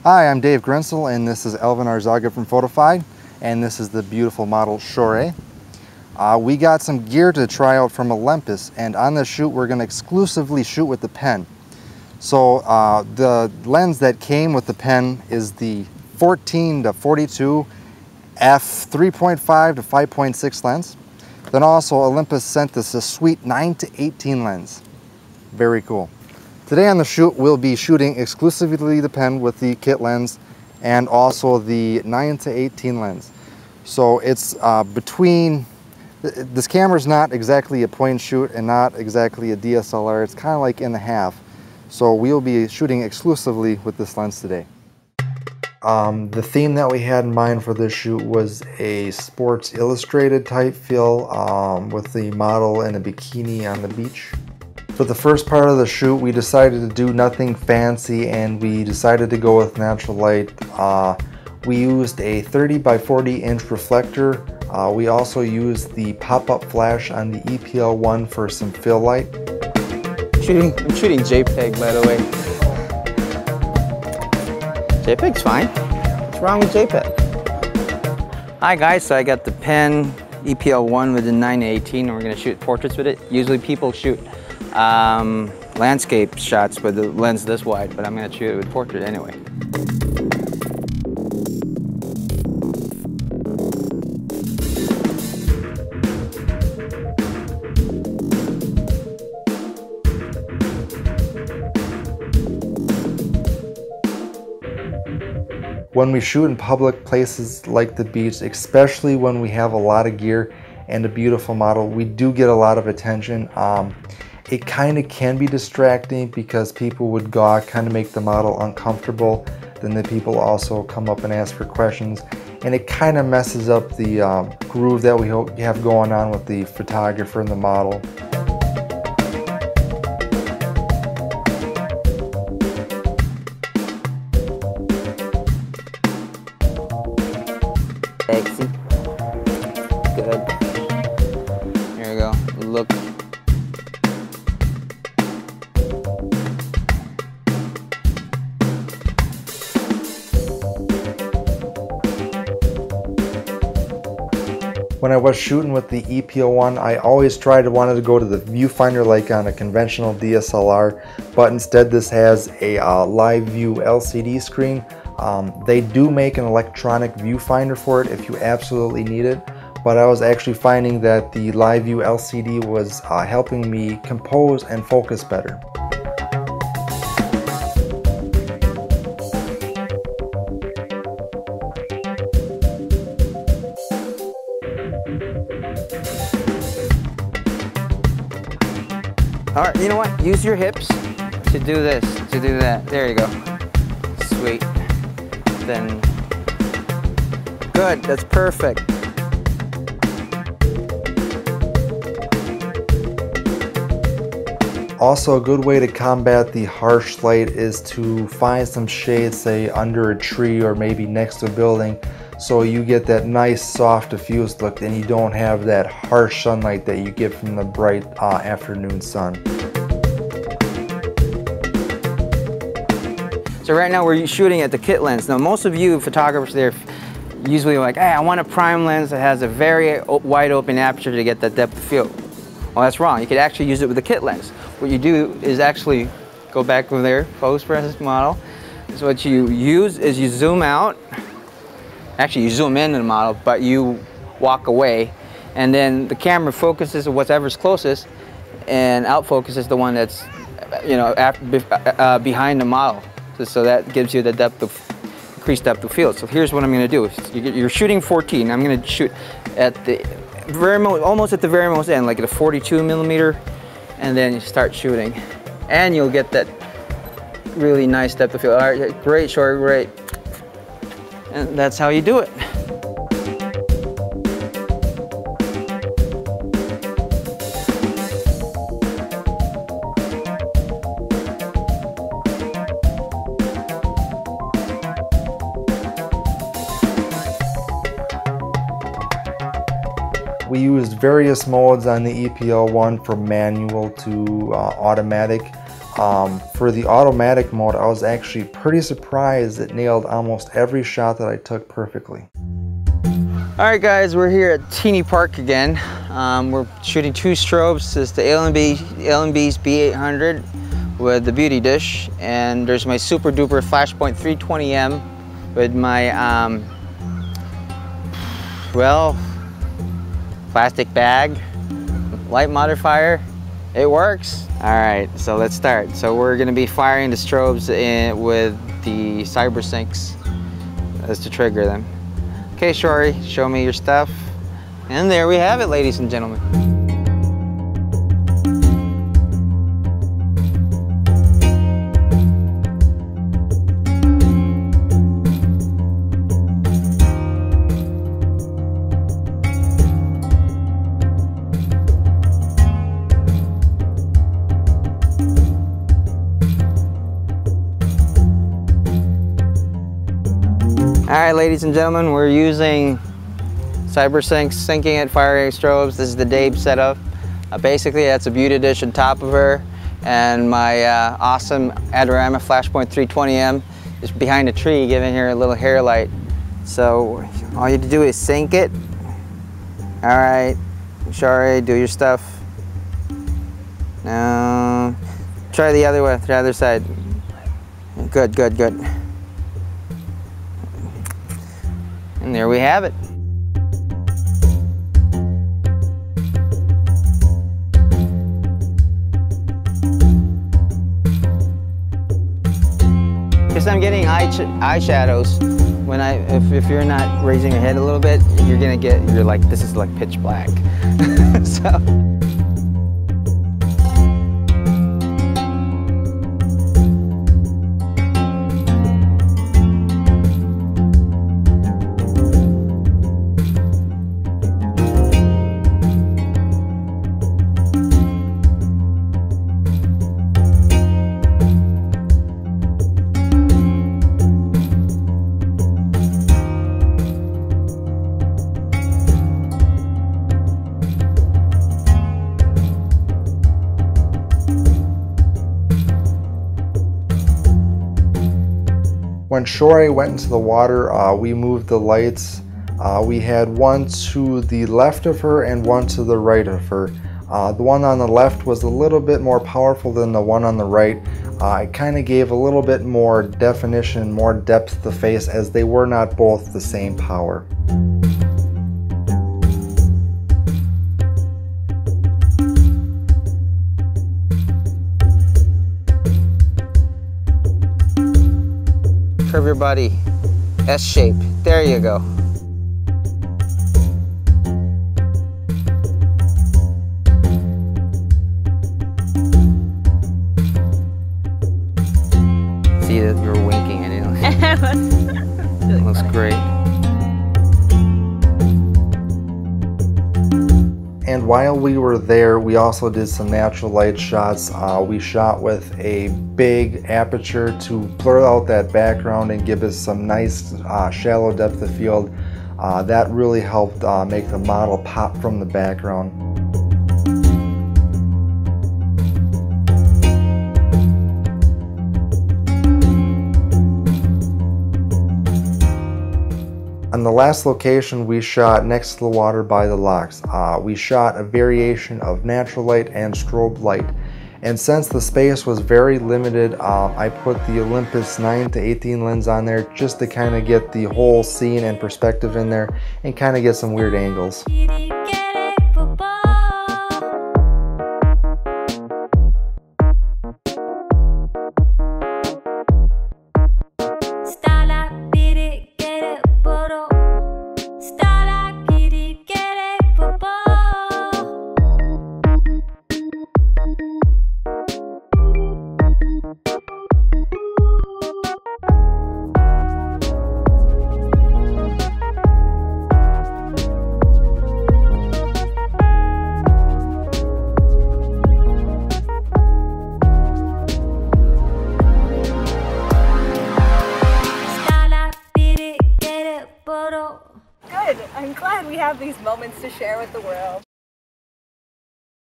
Hi, I'm Dave Grensel, and this is Elvin Arzaga from Photofide, and this is the beautiful model Shohreh. We got some gear to try out from Olympus, and on this shoot we're going to exclusively shoot with the pen. So the lens that came with the pen is the 14 to 42 f3.5 to 5.6 lens. Then also Olympus sent us a sweet 9 to 18 lens. Very cool. Today on the shoot we'll be shooting exclusively the pen with the kit lens and also the 9 to 18 lens. So it's this camera's not exactly a point and shoot and not exactly a DSLR. It's kind of like in the half. So we'll be shooting exclusively with this lens today. The theme that we had in mind for this shoot was a Sports Illustrated type feel with the model in a bikini on the beach. For the first part of the shoot, we decided to do nothing fancy and we decided to go with natural light. We used a 30 by 40 inch reflector. We also used the pop-up flash on the E-Pl1 for some fill light. I'm shooting JPEG, by the way. JPEG's fine. What's wrong with JPEG? Hi guys, so I got the pen E-Pl1 with the 9-18 and we're going to shoot portraits with it. Usually people shoot landscape shots with the lens this wide, but I'm going to shoot it with portrait anyway. When we shoot in public places like the beach, especially when we have a lot of gear and a beautiful model, we do get a lot of attention. It kind of can be distracting because people would gawk, kind of make the model uncomfortable. Then the people also come up and ask for questions, and it kind of messes up the groove that we have going on with the photographer and the model. Sexy. Good. Here we go. Look. When I was shooting with the E-Pl1, I always wanted to go to the viewfinder like on a conventional DSLR, but instead this has a live view LCD screen. They do make an electronic viewfinder for it if you absolutely need it, but I was actually finding that the live view LCD was helping me compose and focus better. All right, you know what? Use your hips to do this, to do that. There you go. Sweet. Then, good, that's perfect. Also, a good way to combat the harsh light is to find some shade, say under a tree or maybe next to a building, so you get that nice soft diffused look and you don't have that harsh sunlight that you get from the bright afternoon sun. So right now we're shooting at the kit lens. Now most of you photographers there usually like, hey, I want a prime lens that has a very wide open aperture to get that depth of field. Well, that's wrong. You could actually use it with the kit lens. What you do is actually go back over there, pose for this model. So what you use is you zoom out. Actually, you zoom in the model, but you walk away, and then the camera focuses on whatever's closest, and out focuses the one that's, you know, behind the model. So that gives you the increased depth of field. So here's what I'm going to do. You're shooting 14. I'm going to shoot at the almost at the very most end, like at a 42 millimeter, and then you start shooting, and you'll get that really nice depth of field. All right, great, Shohreh, great. And that's how you do it. We used various modes on the E-Pl1 from manual to automatic. For the automatic mode, I was actually pretty surprised it nailed almost every shot that I took perfectly. All right guys, we're here at Teeny Park again. We're shooting 2 strobes. This is the Olympus B800 with the beauty dish, and there's my super duper Flashpoint 320M with my well, plastic bag, light modifier. It works. All right, so let's start. So we're gonna be firing the strobes with the cyber syncs as to trigger them. Okay, Shohreh, show me your stuff. And there we have it, ladies and gentlemen. All right, ladies and gentlemen, we're using CyberSync, syncing it, firing strobes. This is the Dave setup. Basically, that's a beauty dish on top of her, and my awesome Adorama Flashpoint 320M is behind a tree, giving her a little hair light. So all you have to do is sync it. All right, Shohreh, do your stuff. Now, try the other way, the other side. Good, good, good. And there we have it. Because I'm getting eye shadows when if you're not raising your head a little bit, you're like, this is like pitch black. So. When Shohreh went into the water, we moved the lights. We had one to the left of her and one to the right of her. The one on the left was a little bit more powerful than the one on the right. It kind of gave a little bit more definition, more depth to the face, as they were not both the same power. Curve your body, S shape. There you go. See that you're winking at it. It looks great. And while we were there, we also did some natural light shots. We shot with a big aperture to blur out that background and give us some nice shallow depth of field. That really helped make the model pop from the background. On the last location, we shot next to the water by the locks. We shot a variation of natural light and strobe light. And since the space was very limited, I put the Olympus 9 to 18 lens on there just to kind of get the whole scene and perspective in there and kind of get some weird angles. Good. I'm glad we have these moments to share with the world.